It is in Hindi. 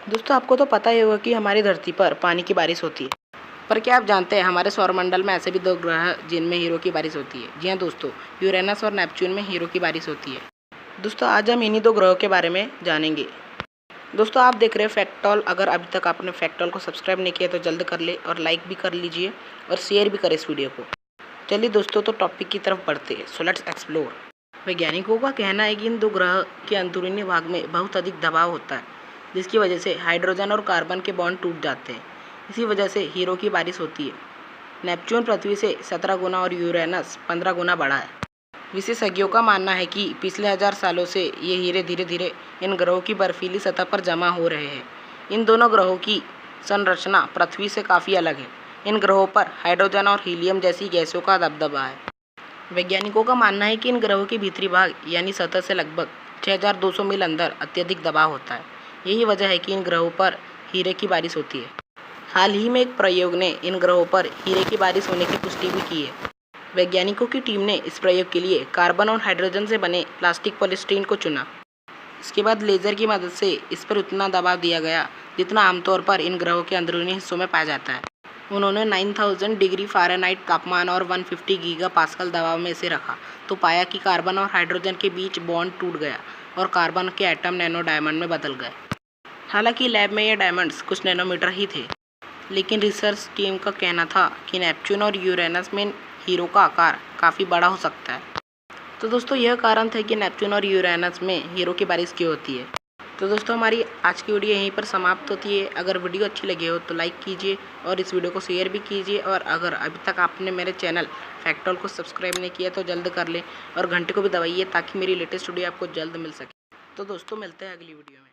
दोस्तों आपको तो पता ही होगा कि हमारी धरती पर पानी की बारिश होती है, पर क्या आप जानते हैं हमारे सौरमंडल में ऐसे भी दो ग्रह हैं जिनमें हीरो की बारिश होती है। जी हाँ दोस्तों, यूरेनस और नेपच्यून में हीरो की बारिश होती है। दोस्तों आज हम इन्हीं दो ग्रहों के बारे में जानेंगे। दोस्तों आप देख रहे हैं फैक्टॉल। अगर अभी तक आपने फैक्टॉल को सब्सक्राइब नहीं किया तो जल्द कर ले और लाइक भी कर लीजिए और शेयर भी करें इस वीडियो को। चलिए दोस्तों तो टॉपिक की तरफ बढ़ते हैं। So let's explore. वैज्ञानिकों का कहना है कि इन दो ग्रह के अंदरूनी भाग में बहुत अधिक दबाव होता है, जिसकी वजह से हाइड्रोजन और कार्बन के बॉन्ड टूट जाते हैं। इसी वजह से हीरो की बारिश होती है। नेपच्यून पृथ्वी से 17 गुना और यूरेनस 15 गुना बड़ा है। विशेषज्ञों का मानना है कि पिछले 1000 सालों से ये हीरे धीरे धीरे इन ग्रहों की बर्फीली सतह पर जमा हो रहे हैं। इन दोनों ग्रहों की संरचना पृथ्वी से काफ़ी अलग है। इन ग्रहों पर हाइड्रोजन और हीलियम जैसी गैसों का दबदबा है। वैज्ञानिकों का मानना है कि इन ग्रहों के भीतरी भाग यानी सतह से लगभग 6200 मील अंदर अत्यधिक दबाव होता है। यही वजह है कि इन ग्रहों पर हीरे की बारिश होती है। हाल ही में एक प्रयोग ने इन ग्रहों पर हीरे की बारिश होने की पुष्टि भी की है। वैज्ञानिकों की टीम ने इस प्रयोग के लिए कार्बन और हाइड्रोजन से बने प्लास्टिक पॉलीस्टीरीन को चुना। इसके बाद लेज़र की मदद से इस पर उतना दबाव दिया गया जितना आमतौर पर इन ग्रहों के अंदरूनी हिस्सों में पाया जाता है। उन्होंने 9000 डिग्री फ़ारेनहाइट तापमान और 150 गीगा पास्कल दबाव में इसे रखा तो पाया कि कार्बन और हाइड्रोजन के बीच बॉन्ड टूट गया और कार्बन के एटम नैनो डायमंड में बदल गए। हालांकि लैब में ये डायमंड्स कुछ नैनोमीटर ही थे, लेकिन रिसर्च टीम का कहना था कि नेपच्यून और यूरेनस में हीरो का आकार काफ़ी बड़ा हो सकता है। तो दोस्तों यह कारण था कि नेपच्यून और यूरेनस में हीरो की बारिश क्यों होती है। तो दोस्तों हमारी आज की वीडियो यहीं पर समाप्त होती है। अगर वीडियो अच्छी लगी हो तो लाइक कीजिए और इस वीडियो को शेयर भी कीजिए। और अगर अभी तक आपने मेरे चैनल फैक्टॉल को सब्सक्राइब नहीं किया तो जल्द कर लें और घंटे को भी दबाइए ताकि मेरी लेटेस्ट वीडियो आपको जल्द मिल सके। तो दोस्तों मिलते हैं अगली वीडियो में।